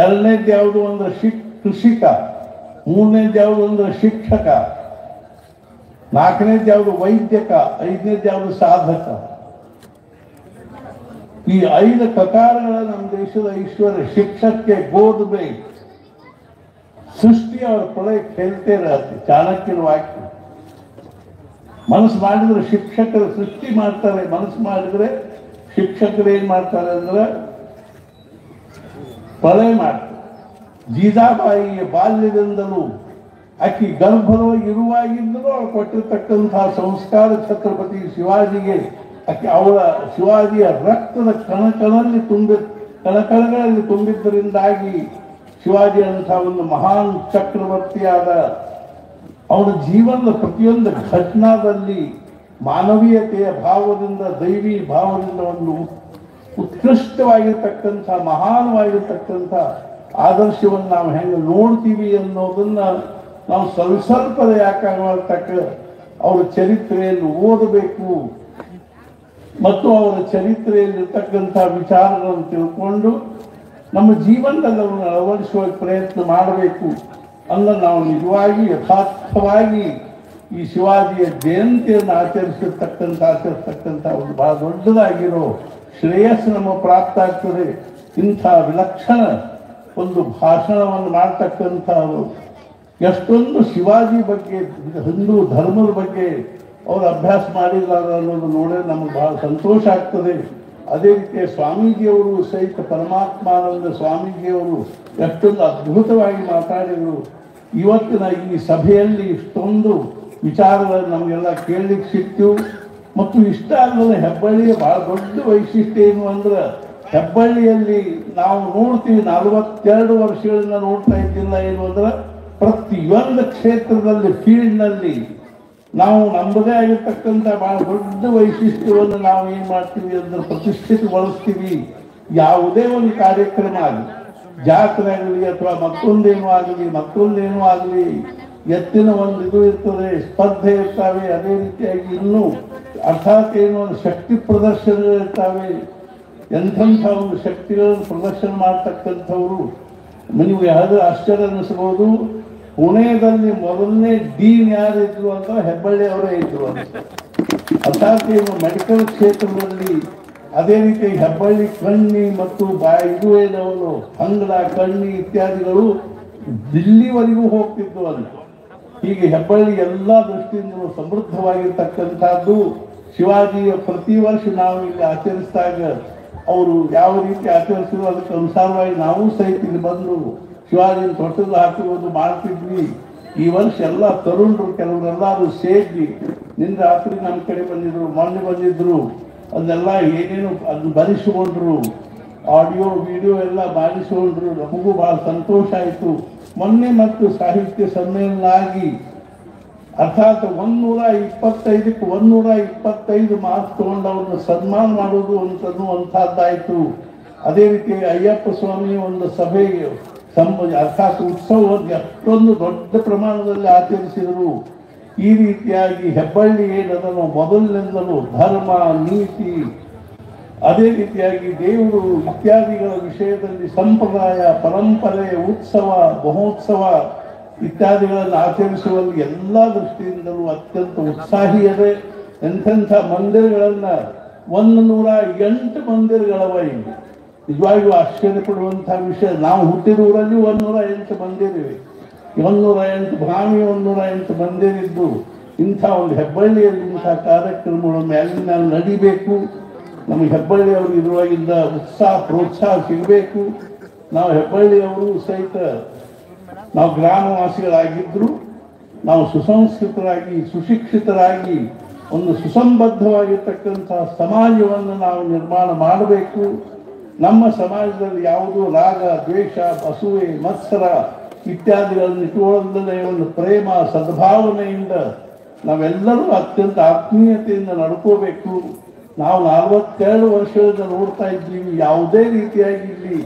ಎರಡನೇದು ಯಾವುದು ಅಂದ್ರೆ ಕೃಷಿಕ, ಮೂರನೇದು ಯಾವುದು ಅಂದ್ರೆ ಶಿಕ್ಷಕ, ನಾಲ್ಕನೇದು ಯಾವುದು ವೈದ್ಯಕ, ಐದನೇದು ಯಾವುದು ಸಾಧಕ. ಈ 5 ಕಕಾರಗಳ ನಮ್ಮ ದೇಶದ ಐಶ್ವರ್ಯ. ಶಿಕ್ಷಕಕ್ಕೆ ಗೋಧುಮೆ, ಸೃಷ್ಟಿ ಅವರ ಪ್ರಳಯ ಕೇಳ್ತೇ ಇರತ್ತೆ. ಚಾಣಕ್ಯನ ವಾಕ್ಯ. ಮನಸ್ಸು ಮಾಡಿದ್ರೆ ಶಿಕ್ಷಕರು ಸೃಷ್ಟಿ ಮಾಡ್ತಾರೆ, ಮನಸ್ಸು ಮಾಡಿದ್ರೆ ಶಿಕ್ಷಕರು ಏನ್ ಮಾಡ್ತಾರೆ ಅಂದ್ರೆ ಪ್ರಳಯ ಮಾಡ್ತಾರೆ. ಜೀಜಾಬಾಯಿಯ ಬಾಲ್ಯದಿಂದಲೂ ಆಕಿ ಗರ್ಭದೊಳಗೆ ಇರುವಾಗಿಂದಲೂ ಅವಳು ಕೊಟ್ಟಿರ್ತಕ್ಕಂತಹ ಸಂಸ್ಕಾರ ಛತ್ರಪತಿ ಶಿವಾಜಿಗೆ, ಆಕೆ ಅವಳ ಶಿವಾಜಿಯ ರಕ್ತದ ಕಣಗಳಲ್ಲಿ ತುಂಬಿದ್ದರಿಂದಾಗಿ ಶಿವಾಜಿ ಅಂತ ಒಂದು ಮಹಾನ್ ಚಕ್ರವರ್ತಿಯಾದ, ಅವನ ಜೀವನದ ಪ್ರತಿಯೊಂದು ಘಟನಾದಲ್ಲಿ ಮಾನವೀಯತೆಯ ಭಾವದಿಂದ, ದೈವಿ ಭಾವದಿಂದ ಒಂದು ಉತ್ಕೃಷ್ಟವಾಗಿರ್ತಕ್ಕಂಥ ಮಹಾನವಾಗಿರ್ತಕ್ಕಂಥ ಆದರ್ಶವನ್ನು ನಾವು ಹೆಂಗೆ ನೋಡ್ತೀವಿ ಅನ್ನೋದನ್ನ ನಾವು ಸ್ವಲ್ಪದ ಯಾಕಾಗತಕ್ಕ ಅವರ ಚರಿತ್ರೆಯನ್ನು ಓದಬೇಕು ಮತ್ತು ಅವರ ಚರಿತ್ರೆಯಲ್ಲಿರ್ತಕ್ಕಂಥ ವಿಚಾರಗಳನ್ನು ತಿಳ್ಕೊಂಡು ನಮ್ಮ ಜೀವನದಲ್ಲಿ ಅವನ್ನ ಅಳವಡಿಸುವ ಪ್ರಯತ್ನ ಮಾಡಬೇಕು. ಅಂದ್ರೆ ನಾವು ನಿಜವಾಗಿ ಯಥಾರ್ಥವಾಗಿ ಈ ಶಿವಾಜಿಯ ಜಯಂತಿಯನ್ನು ಆಚರಿಸ್ತಕ್ಕಂಥ ಒಂದು ಬಹಳ ದೊಡ್ಡದಾಗಿರೋ ಶ್ರೇಯಸ್ಸು ನಮ್ಮ ಪ್ರಾಪ್ತ ಆಗ್ತದೆ. ಇಂಥ ವಿಲಕ್ಷಣ ಒಂದು ಭಾಷಣವನ್ನು ಮಾಡ್ತಕ್ಕಂಥವರು ಎಷ್ಟೊಂದು ಶಿವಾಜಿ ಬಗ್ಗೆ, ಹಿಂದೂ ಧರ್ಮದ ಬಗ್ಗೆ ಅವರು ಅಭ್ಯಾಸ ಮಾಡಿದ್ದಾರೆ ಅನ್ನೋದು ನೋಡಿದ್ರೆ ನಮಗೆ ಬಹಳ ಸಂತೋಷ ಆಗ್ತದೆ. ಅದೇ ರೀತಿ ಸ್ವಾಮೀಜಿಯವರು ಸಹಿತ, ಪರಮಾತ್ಮಾನಂದ ಸ್ವಾಮೀಜಿಯವರು ಎಷ್ಟೊಂದು ಅದ್ಭುತವಾಗಿ ಮಾತಾಡಿದರು. ಇವತ್ತಿನ ಈ ಸಭೆಯಲ್ಲಿ ಇಷ್ಟೊಂದು ವಿಚಾರಗಳನ್ನು ನಮಗೆಲ್ಲ ಕೇಳಲಿಕ್ಕೆ ಸಿಕ್ತು. ಮತ್ತು ಇಷ್ಟ ಅಲ್ಲದೆ ಹೆಬ್ಬಳ್ಳಿಯ ಬಹಳ ದೊಡ್ಡ ವೈಶಿಷ್ಟ್ಯ ಏನು ಅಂದ್ರೆ, ಹೆಬ್ಬಳ್ಳಿಯಲ್ಲಿ ನಾವು ನೋಡ್ತೀವಿ 42 ವರ್ಷಗಳಿಂದ ನೋಡ್ತಾ ಇದ್ದಿಲ್ಲ ಏನು ಅಂದ್ರೆ, ಪ್ರತಿಯೊಂದು ಕ್ಷೇತ್ರದಲ್ಲಿ ಫೀಲ್ಡ್ನಲ್ಲಿ ನಾವು ನಮ್ಮದೇ ಆಗಿರ್ತಕ್ಕಂಥ ಬಹಳ ದೊಡ್ಡ ವೈಶಿಷ್ಟ್ಯವನ್ನು ನಾವು ಏನ್ ಮಾಡ್ತೀವಿ ಅಂದ್ರೆ ಪ್ರತಿಷ್ಠಿತಗೊಳಿಸ್ತೀವಿ. ಯಾವುದೇ ಒಂದು ಕಾರ್ಯಕ್ರಮ ಆಗಲಿ, ಜಾತ್ರೆ ಆಗಲಿ ಅಥವಾ ಮತ್ತೊಂದೇನೂ ಆಗಲಿ ಎತ್ತಿನ ಒಂದು ಇದು ಇರ್ತದೆ, ಸ್ಪರ್ಧೆ ಇರ್ತಾವೆ. ಅದೇ ರೀತಿಯಾಗಿ ಇನ್ನೂ ಅರ್ಥಾತ್ ಏನು ಒಂದು ಶಕ್ತಿ ಪ್ರದರ್ಶನಗಳಿರ್ತಾವೆ. ಎಂಥಂಥ ಒಂದು ಶಕ್ತಿಗಳನ್ನು ಪ್ರದರ್ಶನ ಮಾಡ್ತಕ್ಕಂಥವ್ರು ನೀವು ಯಾರು ಆಶ್ಚರ್ಯ ಅನ್ನಿಸ್ಬೋದು. ಪುಣೆಯಲ್ಲಿ ಮೊದಲನೇ ಡೀನ್ ಯಾರಿದ್ರು ಅಂತ ಹೆಬ್ಬಳ್ಳಿ ಅವರೇ ಇದ್ರು ಅಂತ. ಅರ್ಥಾತ್ ಏನು ಮೆಡಿಕಲ್ ಕ್ಷೇತ್ರದಲ್ಲಿ ಅದೇ ರೀತಿ ಹೆಬ್ಬಳ್ಳಿ ಕಣ್ಣಿ ಮತ್ತು ಇದು ಏನವನು ಅಂಗಳ ಕಣ್ಣಿ ಇತ್ಯಾದಿಗಳು ದಿಲ್ಲಿವರೆಗೂ ಹೋಗ್ತಿದ್ವು ಅಂತ. ಹೀಗೆ ಹೆಬ್ಬಳ್ಳಿ ಎಲ್ಲ ದೃಷ್ಟಿಯಿಂದ ಸಮೃದ್ಧವಾಗಿರ್ತಕ್ಕಂಥದ್ದು. ಶಿವಾಜಿಯ ಪ್ರತಿ ವರ್ಷ ನಾವು ಇಲ್ಲಿ ಆಚರಿಸಿದಾಗ ಅವರು ಯಾವ ರೀತಿ ಆಚರಿಸಿದ್ರು ಅದಕ್ಕೆ ಅನುಸಾರವಾಗಿ ನಾವು ಸಹಿತ ಇಲ್ಲಿ ಬಂದು ಶಿವಾಜಿನ ತೊಟ್ಟಲು ಹಾಕುವುದು ಮಾಡ್ತಿದ್ವಿ. ಈ ವರ್ಷ ಎಲ್ಲ ತರುಣರು ಕೆಲವರೆಲ್ಲರೂ ಸೇರಿ ನಿನ್ನೆ ರಾತ್ರಿ ನಮ್ಮ ಕಡೆ ಬಂದಿದ್ರು, ಮೊನ್ನೆ ಬಂದಿದ್ರು. ಅದನ್ನೆಲ್ಲ ಏನೇನು ಅದು ಬರೆಸಿಕೊಂಡ್ರು, ಆಡಿಯೋ ವಿಡಿಯೋ ಎಲ್ಲ ಬಾರಿಸಿಕೊಂಡ್ರು. ನಮಗೂ ಬಹಳ ಸಂತೋಷ ಆಯಿತು. ಮೊನ್ನೆ ಮತ್ತು ಸಾಹಿತ್ಯ ಸಮ್ಮೇಳನ ಆಗಿ ಅರ್ಥಾತ್ 125ಕ್ಕೆ 125 ಮಾರ್ಕ್ಸ್ ತಗೊಂಡವ್ರನ್ನ ಸನ್ಮಾನ ಮಾಡೋದು ಅಂತನ್ನುವಂಥದ್ದಾಯಿತು. ಅದೇ ರೀತಿ ಅಯ್ಯಪ್ಪ ಸ್ವಾಮಿ ಒಂದು ಸಭೆಗೆ ಅರ್ಥಾತ್ ಉತ್ಸವವನ್ನು ಎಷ್ಟೊಂದು ದೊಡ್ಡ ಪ್ರಮಾಣದಲ್ಲಿ ಆಚರಿಸಿದರು. ಈ ರೀತಿಯಾಗಿ ಹೆಬ್ಬಳ್ಳಿ ಏನದನ್ನು ಮೊದಲಿನಿಂದಲೂ ಧರ್ಮ, ನೀತಿ, ಅದೇ ರೀತಿಯಾಗಿ ದೇವರು ಇತ್ಯಾದಿಗಳ ವಿಷಯದಲ್ಲಿ ಸಂಪ್ರದಾಯ, ಪರಂಪರೆ, ಉತ್ಸವ, ಮಹೋತ್ಸವ ಇತ್ಯಾದಿಗಳನ್ನು ಆಚರಿಸುವಲ್ಲಿ ಎಲ್ಲ ದೃಷ್ಟಿಯಿಂದಲೂ ಅತ್ಯಂತ ಉತ್ಸಾಹಿಯದೆ. ಎಂಥೆಂಥ ಮಂದಿರಗಳನ್ನು 108 ಮಂದಿರಗಳವ ಇಲ್ಲಿ. ನಿಜವಾಗಿಯೂ ಆಶ್ಚರ್ಯ ಪಡುವಂಥ ವಿಷಯ. ನಾವು ಹುಟ್ಟಿದ ಊರಲ್ಲಿ 108 ಮಂದಿರಿವೆ. 108 ಭಾವಿ, 108 ಮಂದಿರಿದ್ದು ಇಂಥ ಒಂದು ಹೆಬ್ಬಳ್ಳಿಯಲ್ಲಿ ಇಂಥ ಕಾರ್ಯಕ್ರಮಗಳು ಮೇಲಿನ ನಡಿಬೇಕು. ನಮಗೆ ಹೆಬ್ಬಳ್ಳಿಯವರು ಇದ್ರೊಳಗಿಂದ ಉತ್ಸಾಹ, ಪ್ರೋತ್ಸಾಹ ಸಿಗಬೇಕು. ನಾವು ಹೆಬ್ಬಳ್ಳಿಯವರು ಸಹಿತ ನಾವು ಗ್ರಾಮವಾಸಿಗಳಾಗಿದ್ದರೂ ನಾವು ಸುಸಂಸ್ಕೃತರಾಗಿ, ಸುಶಿಕ್ಷಿತರಾಗಿ, ಒಂದು ಸುಸಂಬದ್ಧವಾಗಿರ್ತಕ್ಕಂಥ ಸಮಾಜವನ್ನು ನಾವು ನಿರ್ಮಾಣ ಮಾಡಬೇಕು. ನಮ್ಮ ಸಮಾಜದಲ್ಲಿ ಯಾವುದೂ ರಾಗ, ದ್ವೇಷ, ಅಸೂಯೆ, ಮತ್ಸರ ಇತ್ಯಾದಿಗಳನ್ನು ಇಟ್ಟುಕೊಳ್ಳದೆ ಒಂದು ಪ್ರೇಮ, ಸದ್ಭಾವನೆಯಿಂದ ನಾವೆಲ್ಲರೂ ಅತ್ಯಂತ ಆತ್ಮೀಯತೆಯಿಂದ ನಡ್ಕೋಬೇಕು. ನಾವು 42 ವರ್ಷದಿಂದ ನೋಡ್ತಾ ಇದ್ದೀವಿ, ಯಾವುದೇ ರೀತಿಯಾಗಿ ಇಲ್ಲಿ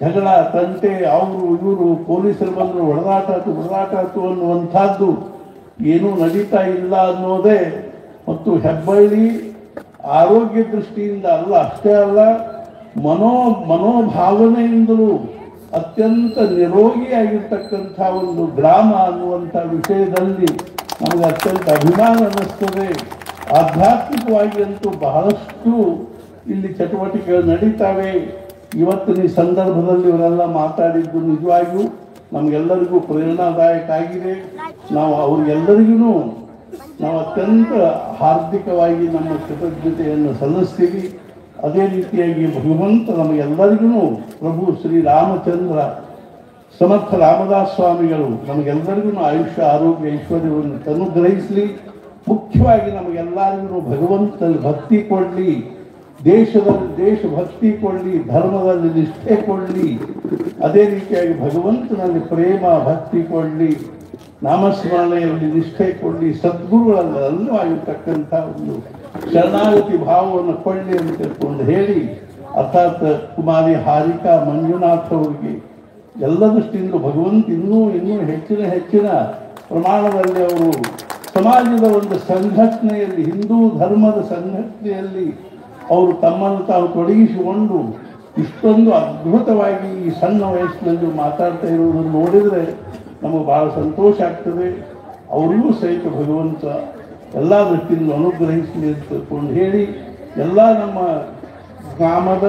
ಜಗಳ, ತಂಟೆ, ಅವರು ಇವರು ಪೊಲೀಸರು ಬಂದರು ಹೊಡೆದಾಟ ಅನ್ನುವಂಥದ್ದು ಏನೂ ನಡೀತಾ ಇಲ್ಲ ಅನ್ನೋದೇ. ಮತ್ತು ಹೆಬ್ಬಳ್ಳಿ ಆರೋಗ್ಯ ದೃಷ್ಟಿಯಿಂದ ಅಲ್ಲ, ಅಷ್ಟೇ ಅಲ್ಲ, ಮನೋಭಾವನೆಯಿಂದಲೂ ಅತ್ಯಂತ ನಿರೋಗಿಯಾಗಿರ್ತಕ್ಕಂಥ ಒಂದು ಗ್ರಾಮ ಅನ್ನುವಂಥ ವಿಷಯದಲ್ಲಿ ನಮಗೆ ಅತ್ಯಂತ ಅಭಿಮಾನ ಅನ್ನಿಸ್ತದೆ. ಆಧ್ಯಾತ್ಮಿಕವಾಗಿ ಅಂತೂ ಬಹಳಷ್ಟು ಇಲ್ಲಿ ಚಟುವಟಿಕೆಗಳು ನಡೀತಾವೆ. ಇವತ್ತಿನ ಈ ಸಂದರ್ಭದಲ್ಲಿ ಇವರೆಲ್ಲ ಮಾತಾಡಿದ್ದು ನಿಜವಾಗಿಯೂ ನಮಗೆಲ್ಲರಿಗೂ ಪ್ರೇರಣಾದಾಯಕ ಆಗಿದೆ. ನಾವು ಅವ್ರಿಗೆಲ್ಲರಿಗೂ ನಾವು ಅತ್ಯಂತ ಹಾರ್ದಿಕವಾಗಿ ನಮ್ಮ ಕೃತಜ್ಞತೆಯನ್ನು ಸಲ್ಲಿಸ್ತೀವಿ. ಅದೇ ರೀತಿಯಾಗಿ ಭಗವಂತ ನಮಗೆಲ್ಲರಿಗೂ ಪ್ರಭು ಶ್ರೀ ರಾಮಚಂದ್ರ ಸಮರ್ಥ ರಾಮದಾಸ್ ಸ್ವಾಮಿಗಳು ನಮಗೆಲ್ಲರಿಗೂ ಆಯುಷ್ಯ, ಆರೋಗ್ಯ, ಐಶ್ವರ್ಯವನ್ನು ಅನುಗ್ರಹಿಸಲಿ. ಮುಖ್ಯವಾಗಿ ನಮಗೆಲ್ಲರಿಗೂ ಭಗವಂತನಲ್ಲಿ ಭಕ್ತಿ ಕೊಡಲಿ, ದೇಶದಲ್ಲಿ ದೇಶಭಕ್ತಿ ಕೊಡಲಿ, ಧರ್ಮದಲ್ಲಿ ನಿಷ್ಠೆ ಕೊಡಲಿ. ಅದೇ ರೀತಿಯಾಗಿ ಭಗವಂತನಲ್ಲಿ ಪ್ರೇಮ, ಭಕ್ತಿ ಕೊಡಲಿ, ನಾಮಸ್ಮರಣೆಯಲ್ಲಿ ನಿಷ್ಠೆ ಕೊಡಲಿ, ಸದ್ಗುರುಗಳಲ್ಲಿ ಅಲ್ಲವಾಗಿರ್ತಕ್ಕಂಥ ಒಂದು ಶರಣಾಗತಿ ಭಾವವನ್ನು ಕೊಳ್ಳಿ ಅಂತ ತಿಳ್ಕೊಂಡು ಹೇಳಿ, ಅರ್ಥಾತ್ ಕುಮಾರಿ ಹಾರಿಕಾ ಮಂಜುನಾಥ್ ಅವರಿಗೆ ಎಲ್ಲ ದೃಷ್ಟಿಯಿಂದ ಭಗವಂತ ಇನ್ನೂ ಹೆಚ್ಚಿನ ಪ್ರಮಾಣದಲ್ಲಿ ಅವರು ಸಮಾಜದ ಒಂದು ಸಂಘಟನೆಯಲ್ಲಿ, ಹಿಂದೂ ಧರ್ಮದ ಸಂಘಟನೆಯಲ್ಲಿ ಅವರು ತಮ್ಮನ್ನು ತಾವು ತೊಡಗಿಸಿಕೊಂಡು ಇಷ್ಟೊಂದು ಅದ್ಭುತವಾಗಿ ಈ ಸಣ್ಣ ವಯಸ್ಸಿನಲ್ಲಿ ಮಾತಾಡ್ತಾ ಇರುವುದನ್ನು ನೋಡಿದರೆ ನಮಗೆ ಬಹಳ ಸಂತೋಷ ಆಗ್ತದೆ. ಅವರಿಗೂ ಸಹಿತ ಭಗವಂತ ಎಲ್ಲ ದೃಷ್ಟಿಯಿಂದ ಅನುಗ್ರಹಿಸಲಿ ಅಂತ ತಿಳ್ಕೊಂಡು ಹೇಳಿ, ಎಲ್ಲ ನಮ್ಮ ಗ್ರಾಮದ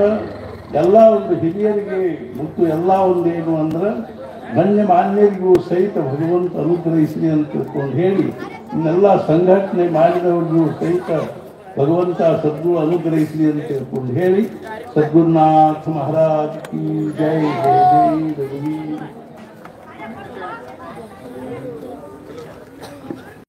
ಎಲ್ಲ ಒಂದು ಹಿರಿಯರಿಗೆ ಮತ್ತು ಎಲ್ಲ ಒಂದು ಏನು ಅಂದ್ರೆ ಗಣ್ಯಮಾನ್ಯರಿಗೂ ಸಹಿತ ಭಗವಂತ ಅನುಗ್ರಹಿಸಲಿ ಅಂತ ತಿಳ್ಕೊಂಡು ಹೇಳಿ, ಇನ್ನೆಲ್ಲ ಸಂಘಟನೆ ಮಾಡಿದವರಿಗೂ ಸಹಿತ ಭಗವಂತ ಸದ್ಗುರು ಅನುಗ್ರಹಿಸಲಿ ಅಂತ ತಿಳ್ಕೊಂಡು ಹೇಳಿ, ಸದ್ಗುರುನಾಥ ಮಹಾರಾಜ್ ಕಿ ಜೈ ಜೈ ಜೈ ರಘುವೀರ್.